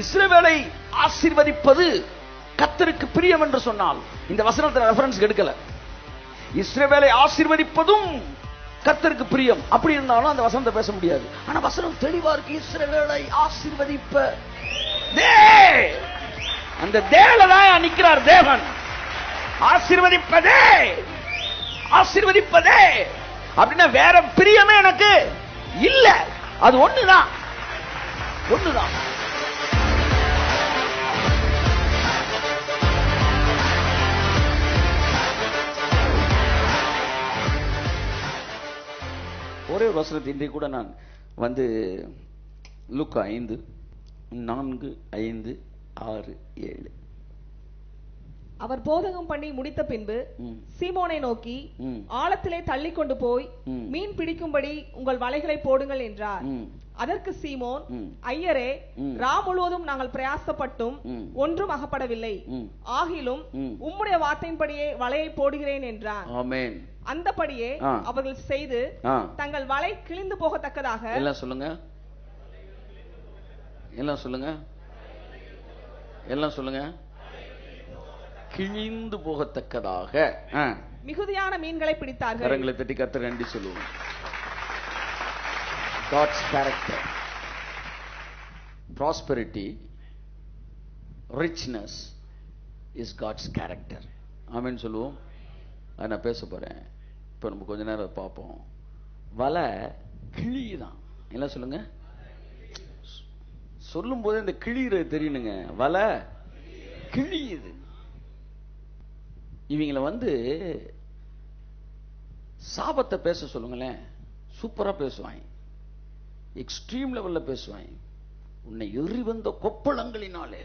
இஸ்ரவேலை ஆசீர்வதிப்பது கர்த்தருக்கு பிரியம் என்று சொன்னால் இந்த வசனத்தை ரெஃபரன்ஸ் எடுக்கல. இஸ்ரவேலை ஆசீர்வதிப்பதும் கர்த்தருக்கு பிரியம் அப்படி இருந்தாலும் அந்த வசனத்தை பேச முடியாது. ஆனா வசனம் தெளிவா இருக்கு. இஸ்ரவேலை ஆசீர்வதிப்ப அந்த தேவல தான் நிக்கிறார் தேவன். ஆசீர்வதிப்பதே ஆசீர்வதிப்பதே அப்படின்னா வேற பிரியமே எனக்கு இல்ல. அது ஒண்ணுதான் ஒண்ணுதான். ஒரே ஒரு வசனத்தை இன்றைக்கு கூட நான் வந்து லூக்கா 5:4-5-6-7 அவர் போதகம் பண்ணி முடித்த பின்பு சீமோனை நோக்கி ஆழத்திலே தள்ளி கொண்டு போய் மீன் பிடிக்கும்படி உங்கள் வலைகளை போடுங்கள் என்றார். அதற்கு சீமோன், ஐயரே, ரா முழுவதும் நாங்கள் பிரயாசப்பட்டும் ஒன்றும் அகப்படவில்லை, ஆகிலும் உம்முடைய வார்த்தையின்படியே வலையை போடுகிறேன் என்றார். ஆமென். அந்தபடியே அவர்கள் செய்து தங்கள் வலை கிழிந்து போகத்தக்கதாக எல்லாம் சொல்லுங்க, எல்லாம் சொல்லுங்க, எல்லாம் சொல்லுங்க, கிழிந்து போகத்தக்கதாக மிகுதியான மீன்களை பிடித்தார்கள். கரங்களை தட்டி கர்த்தருக்கு நன்றி சொல்லுவோம். God's character, prosperity, richness is God's character. ஆமென் சொல்லுவோம். அதை நான் பேச போறேன். இப்போ நம்ம கொஞ்ச நேரம் பார்ப்போம். வலை கிழிதான். என்ன சொல்லுங்க, சொல்லும் போதே இந்த கிழிறது தெரியணுங்க. வலை கிழியுது. இவங்களை வந்து சாபத்தை பேச சொல்லுங்களேன், சூப்பரா பேசுவாங்க, எக்ஸ்ட்ரீம் லெவல்ல பேசுவாங்க. உன்னை எறி வந்த கொப்பளங்களினாலே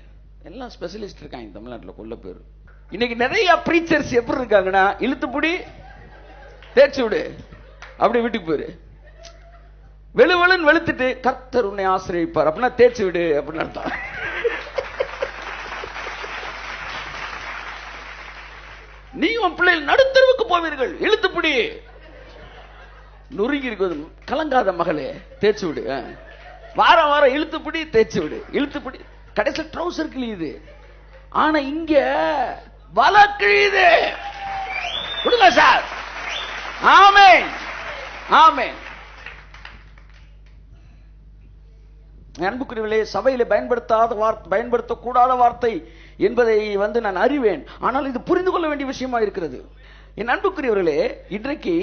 எல்லாம் ஸ்பெஷலிஸ்ட் இருக்காங்க தமிழ்நாட்டில் கொல்ல பேர். இன்னைக்கு நிறைய பிரீச்சர்ஸ் எப்படி இருக்காங்கன்னா, இழுத்துப்புடி தேய்ச்சி விடு, அப்படி வீட்டுக்கு போயிரு, வெளுவெளுன்னு வெளுத்துட்டு கர்த்தர் உன்னை ஆசிரியப்பார் அப்படின்னா தேய்ச்சி விடு அப்படின்னு அர்த்தம். நீ உன் பிள்ளைகள் நடுத்தருவுக்கு போவீர்கள், இழுத்துப்புடி, நொறுங்கி இருக்குது, கலங்காத மகளே தேய்ச்சி விடு, வாரம் வாரம் இழுத்துப்புடி தேய்ச்சி விடு, இழுத்துப்புடி, கடைசி ட்ரௌசர் கிழியுது. ஆனா இங்க வலை கிழியுது. கொடுங்க சார். ஆமென் ஆமென். அன்புக்குரியவர்களே, சபையில பயன்படுத்தக்கூடாத வார்த்தை என்பதை வந்து நான் அறிவேன். ஆனால் இது புரிந்து கொள்ள வேண்டிய விஷயமா இருக்கிறது. என் அன்புக்குரியவர்களே, இன்றைக்கு